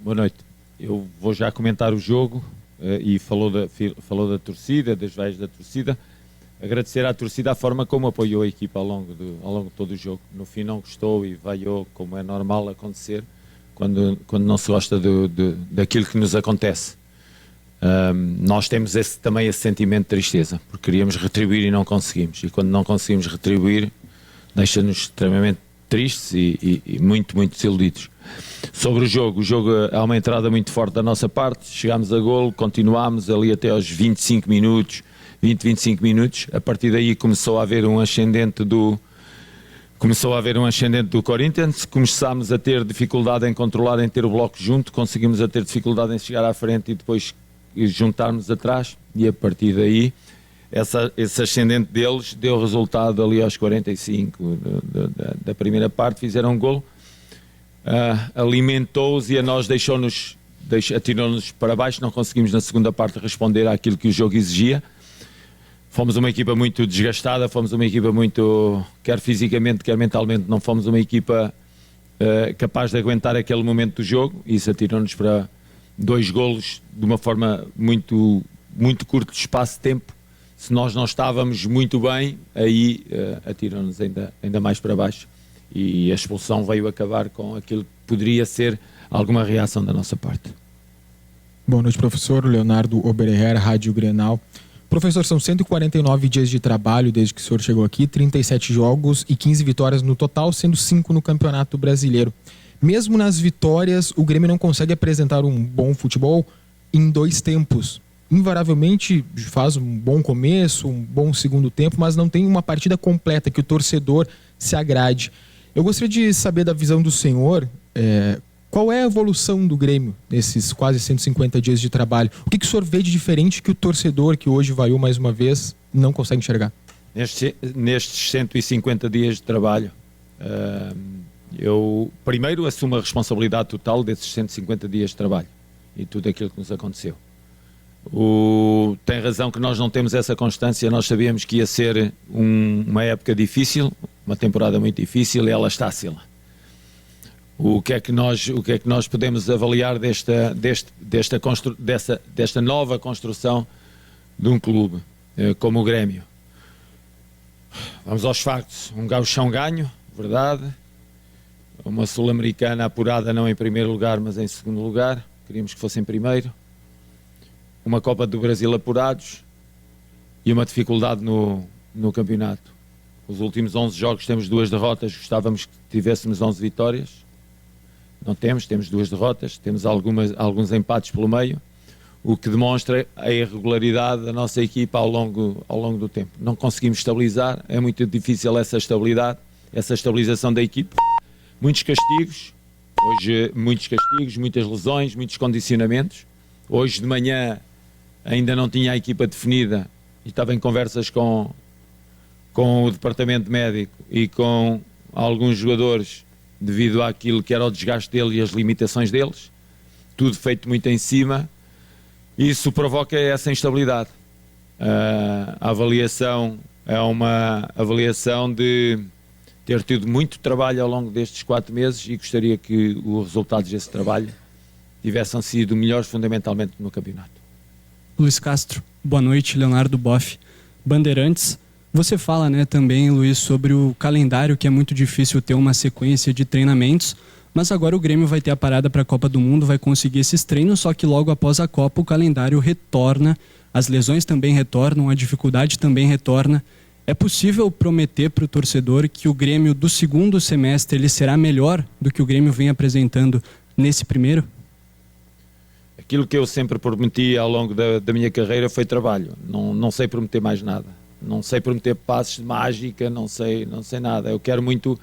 Boa noite. Eu vou já comentar o jogo e falou da torcida, das veias da torcida. Agradecer à torcida a forma como apoiou a equipa ao longo de todo o jogo. No fim não gostou e vaiou, como é normal acontecer, quando não se gosta daquilo que nos acontece. Nós temos também esse sentimento de tristeza, porque queríamos retribuir e não conseguimos. E quando não conseguimos retribuir, deixa-nos extremamente tristes e muito, muito desiludidos. Sobre o jogo há uma entrada muito forte da nossa parte, chegámos a golo, continuámos ali até aos 25 minutos, a partir daí começou a haver um ascendente do Corinthians, começámos a ter dificuldade em controlar, em ter o bloco junto, conseguimos a ter dificuldade em chegar à frente e depois juntarmos atrás, e a partir daí esse ascendente deles deu resultado ali aos 45 da primeira parte, fizeram um golo, alimentou-os e a nós atirou-nos para baixo, não conseguimos na segunda parte responder àquilo que o jogo exigia. Fomos uma equipa muito desgastada, fomos uma equipa muito, quer fisicamente, quer mentalmente, não fomos uma equipa capaz de aguentar aquele momento do jogo, e isso atirou-nos para 2 golos de uma forma muito, muito curto de espaço de tempo. Se nós não estávamos muito bem, aí atirou-nos ainda mais para baixo, e a expulsão veio acabar com aquilo que poderia ser alguma reação da nossa parte. Boa noite, professor. Leonardo Oberher, Rádio Grenal. Professor, são 149 dias de trabalho desde que o senhor chegou aqui, 37 jogos e 15 vitórias no total, sendo 5 no Campeonato Brasileiro. Mesmo nas vitórias, o Grêmio não consegue apresentar um bom futebol em 2 tempos. Invariavelmente faz um bom começo, um bom segundo tempo, mas não tem uma partida completa que o torcedor se agrade. Eu gostaria de saber da visão do senhor, qual é a evolução do Grêmio nesses quase 150 dias de trabalho? O que o senhor vê de diferente que o torcedor, que hoje vaiou mais uma vez, não consegue enxergar? Nestes 150 dias de trabalho, eu primeiro assumo a responsabilidade total desses 150 dias de trabalho e tudo aquilo que nos aconteceu. Tem razão que nós não temos essa constância, nós sabíamos que ia ser uma época difícil, uma temporada muito difícil, e ela está a ser lá. O que é que nós podemos avaliar desta nova construção de um clube como o Grêmio? Vamos aos factos. Um gauchão ganho, verdade. Uma sul-americana apurada não em primeiro lugar, mas em segundo lugar. Queríamos que fosse em primeiro. Uma Copa do Brasil apurados e uma dificuldade no campeonato. Os últimos 11 jogos temos 2 derrotas, gostávamos que tivéssemos 11 vitórias. Não temos 2 derrotas, temos alguns empates pelo meio, o que demonstra a irregularidade da nossa equipa ao longo do tempo. Não conseguimos estabilizar, é muito difícil essa estabilização da equipa. Muitos castigos, muitas lesões, muitos condicionamentos. Hoje de manhã ainda não tinha a equipa definida e estava em conversas com o departamento médico e com alguns jogadores devido àquilo que era o desgaste dele e as limitações deles, tudo feito muito em cima. Isso provoca essa instabilidade. A avaliação é uma avaliação de ter tido muito trabalho ao longo destes 4 meses e gostaria que os resultados desse trabalho tivessem sido melhores fundamentalmente no campeonato. Luiz Castro, boa noite. Leonardo Boff, Bandeirantes. Você fala, também, Luiz, sobre o calendário, que é muito difícil ter uma sequência de treinamentos, mas agora o Grêmio vai ter a parada para a Copa do Mundo, vai conseguir esses treinos, só que logo após a Copa o calendário retorna, as lesões também retornam, a dificuldade também retorna. É possível prometer para o torcedor que o Grêmio do segundo semestre ele será melhor do que o Grêmio vem apresentando nesse primeiro? Aquilo que eu sempre prometi ao longo da minha carreira foi trabalho. Não sei prometer mais nada. Não sei prometer passos de mágica, não sei nada. Eu quero muito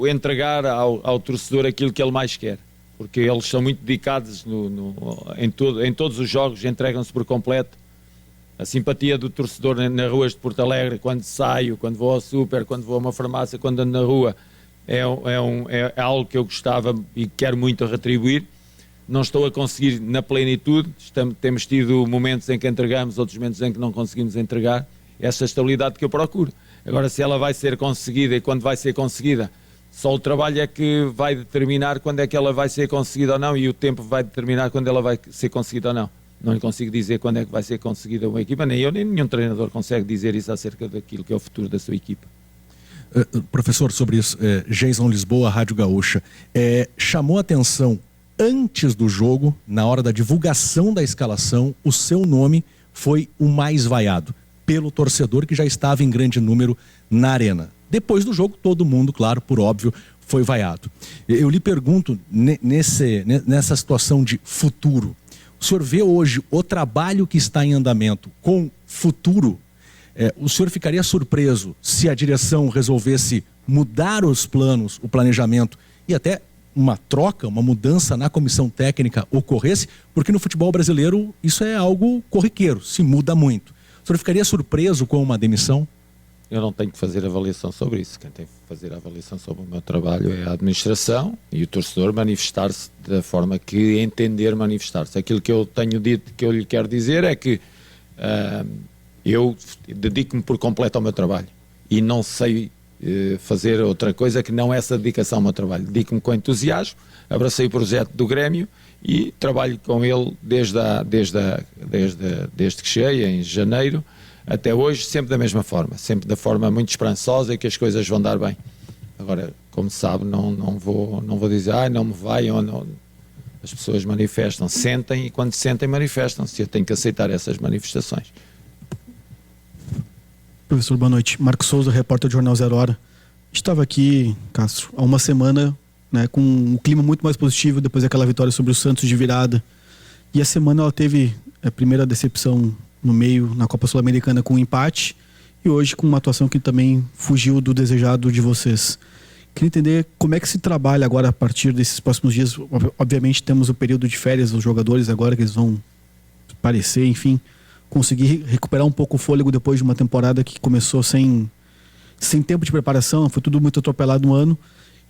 entregar ao torcedor aquilo que ele mais quer, porque eles são muito dedicados em todos os jogos, entregam-se por completo. A simpatia do torcedor nas ruas de Porto Alegre, quando saio, quando vou ao super, quando vou a uma farmácia, quando ando na rua, é algo que eu gostava e quero muito retribuir. Não estou a conseguir na plenitude, temos tido momentos em que entregamos, outros momentos em que não conseguimos entregar essa estabilidade que eu procuro. Agora, se ela vai ser conseguida e quando vai ser conseguida, Só o trabalho é que vai determinar quando é que ela vai ser conseguida ou não, e o tempo vai determinar quando ela vai ser conseguida ou não. Não lhe consigo dizer quando é que vai ser conseguida uma equipa, nem eu nem nenhum treinador consegue dizer isso acerca daquilo que é o futuro da sua equipa. Professor, sobre isso, Jason Lisboa, Rádio Gaúcha, chamou atenção antes do jogo, na hora da divulgação da escalação, o seu nome foi o mais vaiado pelo torcedor que já estava em grande número na arena. Depois do jogo, todo mundo, claro, por óbvio, foi vaiado. Eu lhe pergunto, nessa situação de futuro, o senhor vê hoje o trabalho que está em andamento com futuro? O senhor ficaria surpreso se a direção resolvesse mudar os planos, o planejamento e até uma troca, uma mudança na comissão técnica ocorresse? Porque no futebol brasileiro isso é algo corriqueiro, se muda muito. O senhor ficaria surpreso com uma demissão? Eu não tenho que fazer avaliação sobre isso. Quem tem que fazer a avaliação sobre o meu trabalho é a administração e o torcedor manifestar-se da forma que entender manifestar-se. Aquilo que eu tenho dito, que eu lhe quero dizer é que eu dedico-me por completo ao meu trabalho e não sei fazer outra coisa que não essa dedicação ao meu trabalho. Dedico-me com entusiasmo, abracei o projeto do Grêmio e trabalho com ele desde que cheguei, em janeiro, até hoje, sempre da mesma forma, sempre da forma muito esperançosa e que as coisas vão dar bem. Agora, como sabe, não vou dizer, não me vai, ou não. As pessoas manifestam, sentem, e quando sentem, manifestam-se. Eu tenho que aceitar essas manifestações. Professor, boa noite. Marcos Souza, repórter do Jornal Zero Hora. Estava aqui, Castro, há uma semana, né, com um clima muito mais positivo depois daquela vitória sobre o Santos de virada. E a semana ela teve a primeira decepção no meio, na Copa Sul-Americana, com um empate, e hoje com uma atuação que também fugiu do desejado de vocês. Queria entender como é que se trabalha agora a partir desses próximos dias. Obviamente temos o período de férias dos jogadores agora, que eles vão aparecer, enfim, conseguir recuperar um pouco o fôlego depois de uma temporada que começou sem tempo de preparação, foi tudo muito atropelado no ano.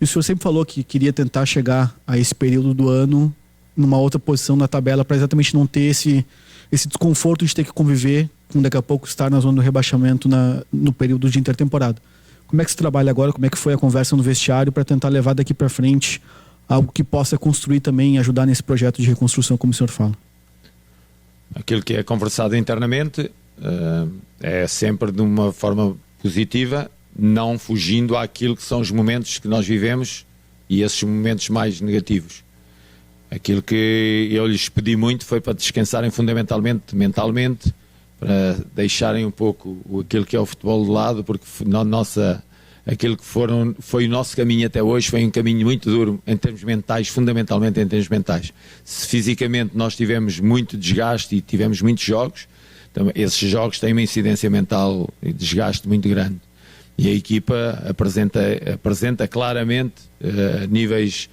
E o senhor sempre falou que queria tentar chegar a esse período do ano numa outra posição na tabela para exatamente não ter esse desconforto de ter que conviver com daqui a pouco estar na zona do rebaixamento no período de intertemporada. Como é que se trabalha agora? Como é que foi a conversa no vestiário para tentar levar daqui para frente algo que possa construir também e ajudar nesse projeto de reconstrução, como o senhor fala? Aquilo que é conversado internamente é sempre de uma forma positiva, não fugindo àquilo que são os momentos que nós vivemos e esses momentos mais negativos. Aquilo que eu lhes pedi muito foi para descansarem fundamentalmente, mentalmente, para deixarem um pouco aquilo que é o futebol de lado, porque aquilo que foi o nosso caminho até hoje foi um caminho muito duro em termos mentais, fundamentalmente em termos mentais. Se fisicamente nós tivemos muito desgaste e tivemos muitos jogos, então esses jogos têm uma incidência mental e desgaste muito grande. E a equipa apresenta claramente níveis...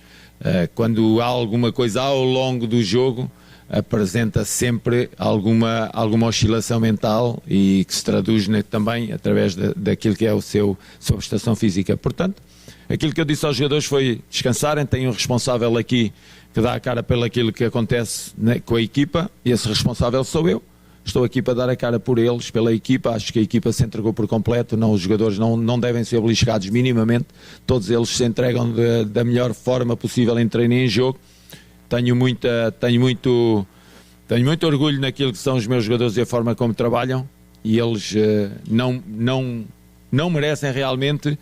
quando há alguma coisa ao longo do jogo, apresenta sempre alguma oscilação mental e que se traduz também através daquilo que é sua prestação física. Portanto, aquilo que eu disse aos jogadores foi descansarem, tem um responsável aqui que dá a cara pelo aquilo que acontece com a equipa, e esse responsável sou eu. Estou aqui para dar a cara por eles, pela equipa. Acho que a equipa se entregou por completo. Os jogadores não devem ser beliscados minimamente. Todos eles se entregam da melhor forma possível em treino e em jogo. Tenho muito orgulho naquilo que são os meus jogadores e a forma como trabalham. E eles não merecem realmente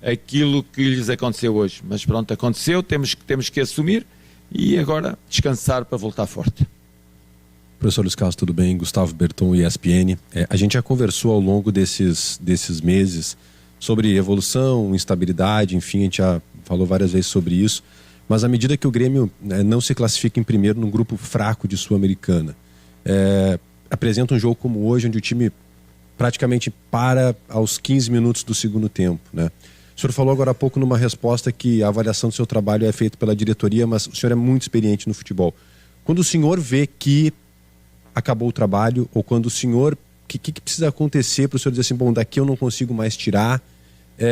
aquilo que lhes aconteceu hoje. Mas pronto, aconteceu, temos que assumir e agora descansar para voltar forte. Professor Luiz Castro, tudo bem? Gustavo Berton, ESPN. A gente já conversou ao longo desses meses sobre evolução, instabilidade, enfim, a gente já falou várias vezes sobre isso, mas à medida que o Grêmio não se classifica em primeiro num grupo fraco de Sul-Americana, apresenta um jogo como hoje, onde o time praticamente para aos 15 minutos do segundo tempo, né? O senhor falou agora há pouco numa resposta que a avaliação do seu trabalho é feita pela diretoria, mas o senhor é muito experiente no futebol. Quando o senhor vê que acabou o trabalho, ou quando o senhor... O que precisa acontecer para o senhor dizer assim, bom, daqui eu não consigo mais tirar?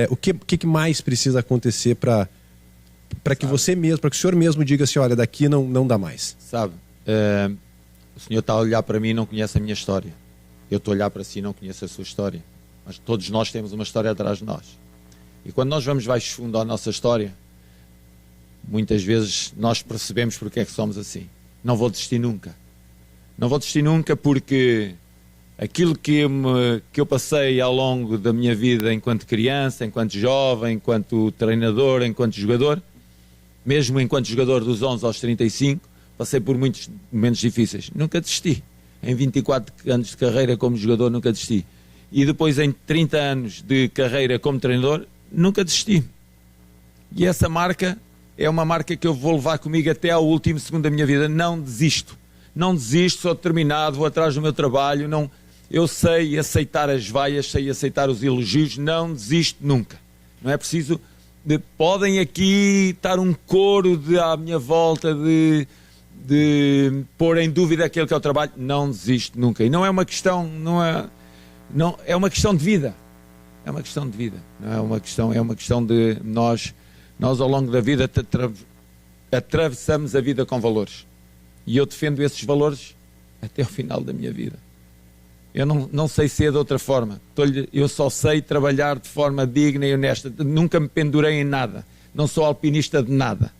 O que mais precisa acontecer para que você mesmo, para que o senhor mesmo diga assim, olha, daqui não dá mais? Sabe, o senhor está a olhar para mim e não conhece a minha história. Eu estou a olhar para si e não conheço a sua história. Mas todos nós temos uma história atrás de nós. E quando nós vamos baixo fundo à nossa história, muitas vezes nós percebemos porque é que somos assim. Não vou desistir nunca. Não vou desistir nunca porque aquilo que eu passei ao longo da minha vida enquanto criança, enquanto jovem, enquanto treinador, enquanto jogador, mesmo enquanto jogador dos 11 aos 35, passei por muitos momentos difíceis. Nunca desisti. Em 24 anos de carreira como jogador, nunca desisti. E depois em 30 anos de carreira como treinador, nunca desisti. E essa marca é uma marca que eu vou levar comigo até ao último segundo da minha vida. Não desisto. Não desisto, sou determinado, vou atrás do meu trabalho. Não, eu sei aceitar as vaias, sei aceitar os elogios. Não desisto nunca. Não é preciso... podem aqui estar um coro à minha volta de pôr em dúvida aquilo que é o trabalho. Não desisto nunca. E não é uma questão... Não, é uma questão de vida. É uma questão de vida. Não é uma questão de nós ao longo da vida atravessamos a vida com valores. E eu defendo esses valores até o final da minha vida. Eu não sei ser de outra forma. Eu só sei trabalhar de forma digna e honesta. Nunca me pendurei em nada. Não sou alpinista de nada.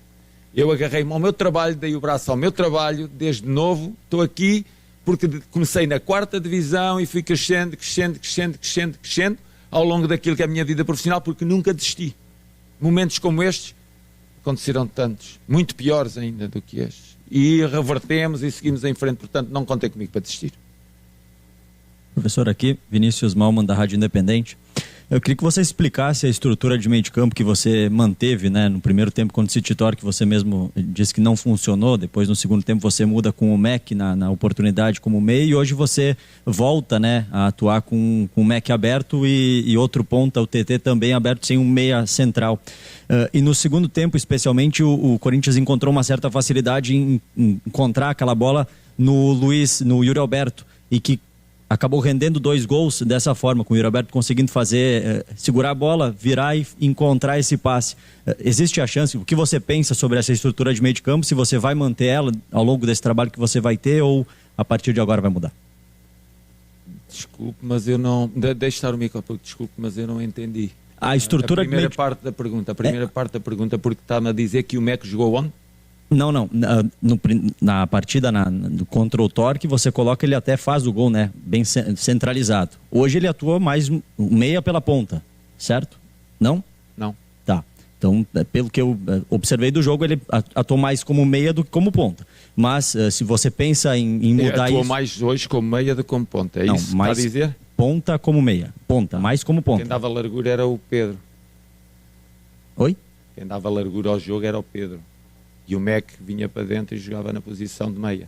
Eu agarrei-me ao meu trabalho, dei o braço ao meu trabalho, desde novo. Estou aqui porque comecei na 4ª divisão e fui crescendo ao longo daquilo que é a minha vida profissional, porque nunca desisti. Momentos como estes aconteceram tantos, muito piores ainda do que estes. E revertemos e seguimos em frente, portanto não contem comigo para desistir. Professor, aqui, Vinícius Malman, da Rádio Independente. Eu queria que você explicasse a estrutura de meio de campo que você manteve, né, no primeiro tempo contra o City Torque, que você mesmo disse que não funcionou. Depois, no segundo tempo, você muda com o Mac na oportunidade como meio, e hoje você volta, né, a atuar com o Mac aberto e outro ponta, o TT também aberto, sem um meia central. E no segundo tempo, especialmente, o Corinthians encontrou uma certa facilidade em encontrar aquela bola no Yuri Alberto, e que acabou rendendo 2 gols dessa forma, com o Yuri Alberto conseguindo segurar a bola, virar e encontrar esse passe. Existe a chance, o que você pensa sobre essa estrutura de meio de campo, se você vai manter ela ao longo desse trabalho que você vai ter, ou a partir de agora vai mudar? Desculpe, mas eu não... Deixe estar o microfone, desculpe, mas eu não entendi. A estrutura a primeira parte da pergunta, porque está-me a dizer que o MEC jogou onde? Não. Na partida contra o Torque, você coloca, ele até faz o gol, né? Bem centralizado. Hoje ele atua mais meia pela ponta, certo? Não? Não. Tá. Então, pelo que eu observei do jogo, ele atuou mais como meia do que como ponta. Mas, se você pensa em mudar isso... Atuou mais hoje como meia do que como ponta, é isso que mais está a dizer? Ponta como meia. Ponta, mais como ponta. Quem dava largura era o Pedro. Oi? Quem dava largura ao jogo era o Pedro. E o Mac vinha para dentro e jogava na posição de meia.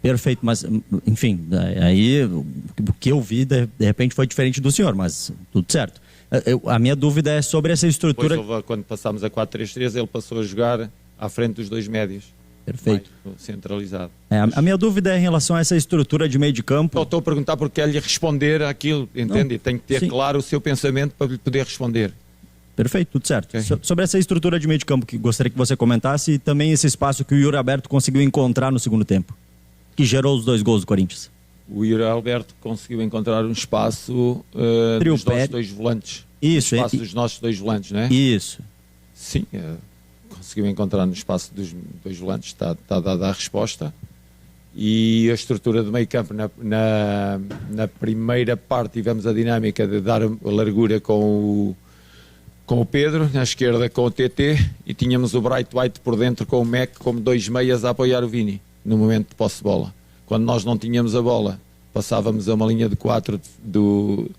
Perfeito, mas enfim, aí o que eu vi de repente foi diferente do senhor, mas tudo certo. A minha dúvida é sobre essa estrutura... Depois, quando passámos a 4-3-3, ele passou a jogar à frente dos 2 médios. Perfeito. Centralizado. A minha dúvida é em relação a essa estrutura de meio de campo. Estou a perguntar porque quero lhe responder àquilo, entende? Tem que ter claro o seu pensamento para lhe poder responder. Perfeito, tudo certo. Okay. Sobre essa estrutura de meio de campo, que gostaria que você comentasse, e também esse espaço que o Yuri Alberto conseguiu encontrar no segundo tempo, que gerou os 2 gols do Corinthians. O Yuri Alberto conseguiu encontrar um espaço dos nossos 2 volantes. Isso. No espaço dos nossos 2 volantes, não é? Isso. Sim, conseguiu encontrar no espaço dos 2 volantes, está dada a resposta. E a estrutura do meio campo, na primeira parte tivemos a dinâmica de dar a largura com o Pedro, na esquerda com o TT, e tínhamos o Bright White por dentro com o Mac, como 2 meias a apoiar o Vini no momento de posse de bola. Quando nós não tínhamos a bola, passávamos a uma linha de 4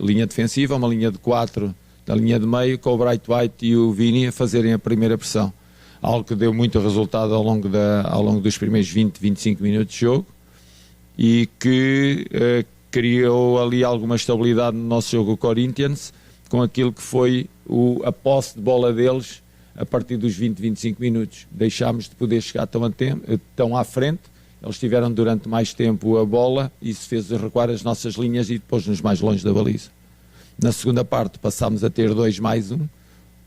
linha defensiva, uma linha de 4 da linha de meio, com o Bright White e o Vini a fazerem a primeira pressão. Algo que deu muito resultado ao longo dos primeiros 20, 25 minutos de jogo, e que criou ali alguma estabilidade no nosso jogo Corinthians, com aquilo que foi a posse de bola deles a partir dos 20, 25 minutos. Deixámos de poder chegar tão à frente, eles tiveram durante mais tempo a bola, e isso fez recuar as nossas linhas e depois-nos mais longe da baliza. Na segunda parte passámos a ter 2 mais 1,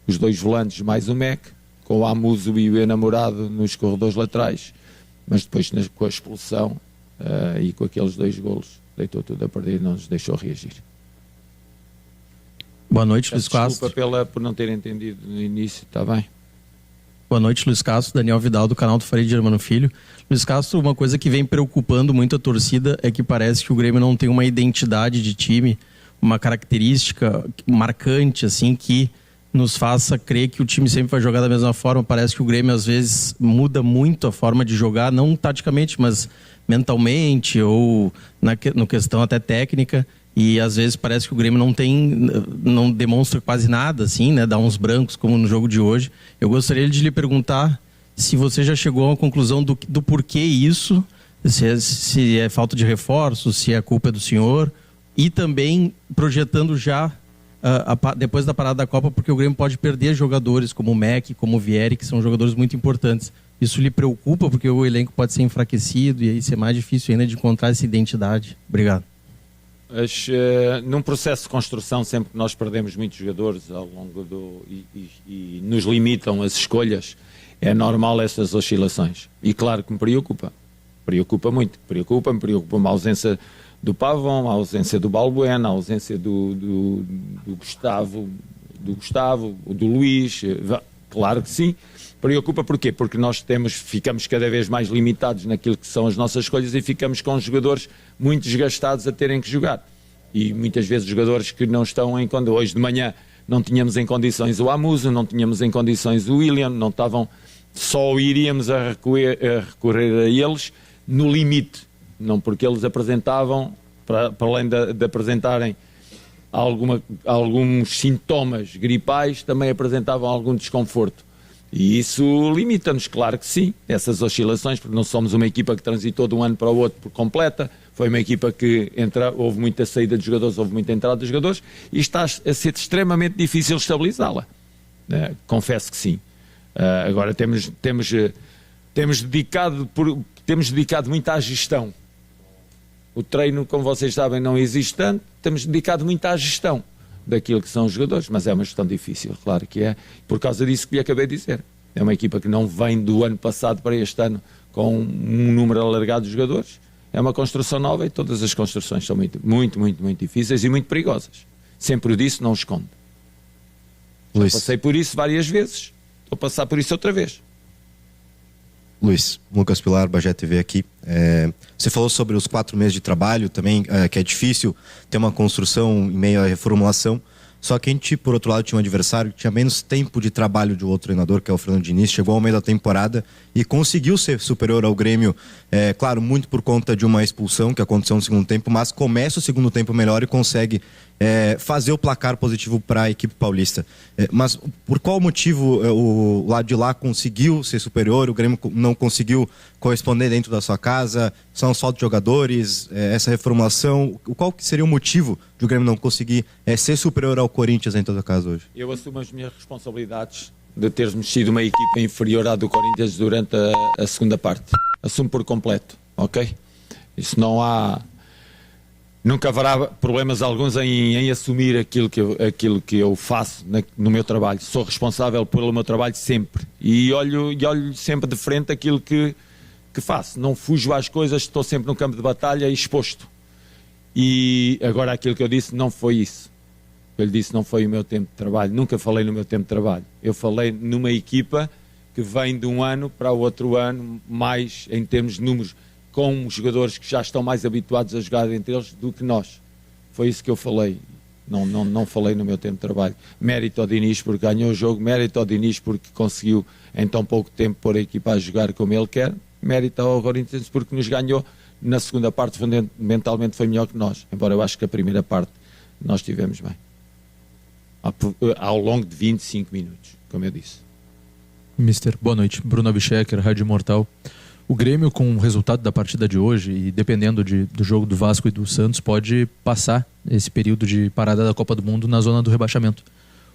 os 2 volantes mais o Mac, com o Amuso e o Enamorado nos corredores laterais, mas depois com a expulsão e com aqueles 2 golos, deitou tudo a perder e não nos deixou reagir. Boa noite, Luiz Desculpa Castro. por não ter entendido no início, está bem? Boa noite, Luiz Castro. Daniel Vidal, do canal do Farid Germano Filho. Luiz Castro, uma coisa que vem preocupando muito a torcida é que parece que o Grêmio não tem uma identidade de time, uma característica marcante, assim, que nos faça crer que o time sempre vai jogar da mesma forma. Parece que o Grêmio, às vezes, muda muito a forma de jogar, não taticamente, mas mentalmente ou no questão até técnica. E, às vezes, parece que o Grêmio não demonstra quase nada, assim, né? Dá uns brancos, como no jogo de hoje. Eu gostaria de lhe perguntar se você já chegou a uma conclusão do porquê isso, se é falta de reforço, se a culpa é do senhor, e também projetando já depois da parada da Copa, porque o Grêmio pode perder jogadores como o Mac, como o Vieri, que são jogadores muito importantes. Isso lhe preocupa porque o elenco pode ser enfraquecido e aí ser mais difícil ainda de encontrar essa identidade? Obrigado. Num processo de construção, sempre que nós perdemos muitos jogadores ao longo e nos limitam as escolhas, é normal essas oscilações. E claro que me preocupa muito. Preocupa-me a ausência do Pavão, a ausência do Balbuena, a ausência do Gustavo, do Luís. Claro que sim. Preocupa porquê? Porque nós ficamos cada vez mais limitados naquilo que são as nossas escolhas e ficamos com jogadores muito desgastados a terem que jogar. E muitas vezes jogadores que não estão em condições. Hoje de manhã não tínhamos em condições o Amuso, não tínhamos em condições o William, não estavam, só iríamos a recorrer a eles no limite. Não porque eles apresentavam, para além de apresentarem alguns sintomas gripais, também apresentavam algum desconforto. E isso limita-nos, claro que sim, essas oscilações, porque não somos uma equipa que transitou de um ano para o outro por completa, foi uma equipa que houve muita saída de jogadores, houve muita entrada de jogadores, e está a ser extremamente difícil estabilizá-la. Confesso que sim. Agora temos dedicado muito à gestão. O treino, como vocês sabem, não existe tanto, temos dedicado muito à gestão daquilo que são os jogadores, mas é uma gestão difícil, claro que é, por causa disso que lhe acabei de dizer. É uma equipa que não vem do ano passado para este ano com um número alargado de jogadores, é uma construção nova e todas as construções são muito difíceis e muito perigosas. Sempre o disse, não o escondo. Luís. Passei por isso várias vezes, estou a passar por isso outra vez. Luís, Lucas Pilar, Bagé TV aqui. Você falou sobre os 4 meses de trabalho também, que é difícil ter uma construção em meio à reformulação. Só que a gente, por outro lado, tinha um adversário que tinha menos tempo de trabalho de outro treinador, que é o Fernando Diniz. Chegou ao meio da temporada e conseguiu ser superior ao Grêmio, claro, muito por conta de uma expulsão que aconteceu no segundo tempo, mas começa o segundo tempo melhor e consegue fazer o placar positivo para a equipe paulista. Mas por qual motivo o lado de lá conseguiu ser superior, o Grêmio não conseguiu corresponder dentro da sua casa? São os falta de jogadores, essa reformulação? Qual que seria o motivo de o Grêmio não conseguir ser superior ao Corinthians dentro da casa hoje? Eu assumo as minhas responsabilidades de termos sido uma equipa inferior à do Corinthians durante a segunda parte. Assumo por completo, ok? Isso não há... Nunca haverá problemas alguns em assumir aquilo que eu faço no meu trabalho. Sou responsável pelo meu trabalho sempre. E olho sempre de frente aquilo que faço. Não fujo às coisas, estou sempre no campo de batalha exposto. E agora aquilo que eu disse não foi isso. Eu lhe disse não foi o meu tempo de trabalho. Nunca falei no meu tempo de trabalho. Eu falei numa equipa que vem de um ano para o outro ano, mais em termos de números, com jogadores que já estão mais habituados a jogar entre eles do que nós. Foi isso que eu falei. Não falei no meu tempo de trabalho. Mérito ao Diniz porque ganhou o jogo, mérito ao Diniz porque conseguiu em tão pouco tempo pôr a equipa a jogar como ele quer, mérito ao Corinthians porque nos ganhou na segunda parte, fundamentalmente foi melhor que nós, embora eu acho que a primeira parte nós estivemos bem. Ao longo de 25 minutos, como eu disse. Mister, boa noite. Bruno Abchecker, Rádio Imortal. O Grêmio, com o resultado da partida de hoje e dependendo do jogo do Vasco e do Santos, pode passar esse período de parada da Copa do Mundo na zona do rebaixamento.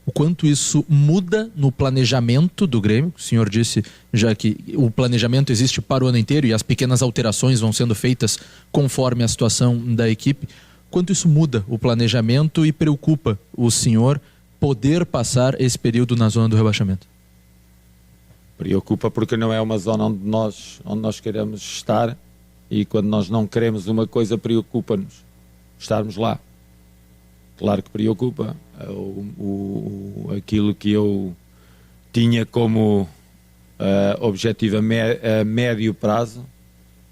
O quanto isso muda no planejamento do Grêmio? O senhor disse já que o planejamento existe para o ano inteiro e as pequenas alterações vão sendo feitas conforme a situação da equipe. Quanto isso muda o planejamento e preocupa o senhor poder passar esse período na zona do rebaixamento? Preocupa porque não é uma zona onde nós queremos estar e quando nós não queremos uma coisa preocupa-nos estarmos lá. Claro que preocupa. aquilo que eu tinha como objetivo a médio prazo,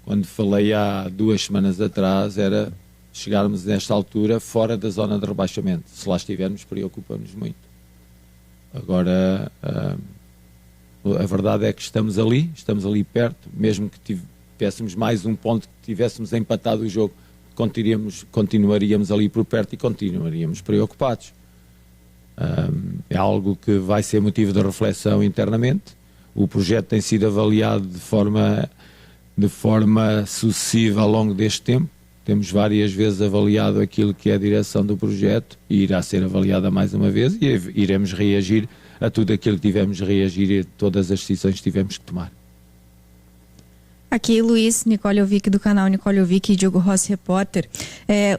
quando falei há 2 semanas atrás, era chegarmos nesta altura fora da zona de rebaixamento. Se lá estivermos, preocupa-nos muito. Agora, a verdade é que estamos ali perto, mesmo que tivéssemos mais um ponto, que tivéssemos empatado o jogo, continuaríamos ali por perto e continuaríamos preocupados. É algo que vai ser motivo de reflexão internamente. O projeto tem sido avaliado de forma sucessiva ao longo deste tempo. Temos várias vezes avaliado aquilo que é a direção do projeto e irá ser avaliada mais uma vez e iremos reagir a tudo aquilo que tivemos de reagir e a todas as decisões que tivemos que tomar. Aqui, Luiz Nicoliovic, do canal Nicoliovic e Diogo Rossi, repórter.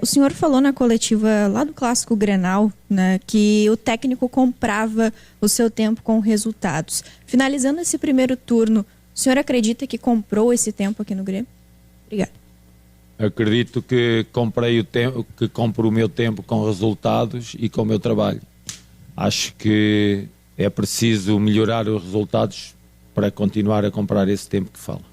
O senhor falou na coletiva lá do Clássico Grenal, né, que o técnico comprava o seu tempo com resultados. Finalizando esse primeiro turno, o senhor acredita que comprou esse tempo aqui no Grêmio? Obrigado. Acredito que compro o meu tempo com resultados e com o meu trabalho. Acho que é preciso melhorar os resultados para continuar a comprar esse tempo que fala.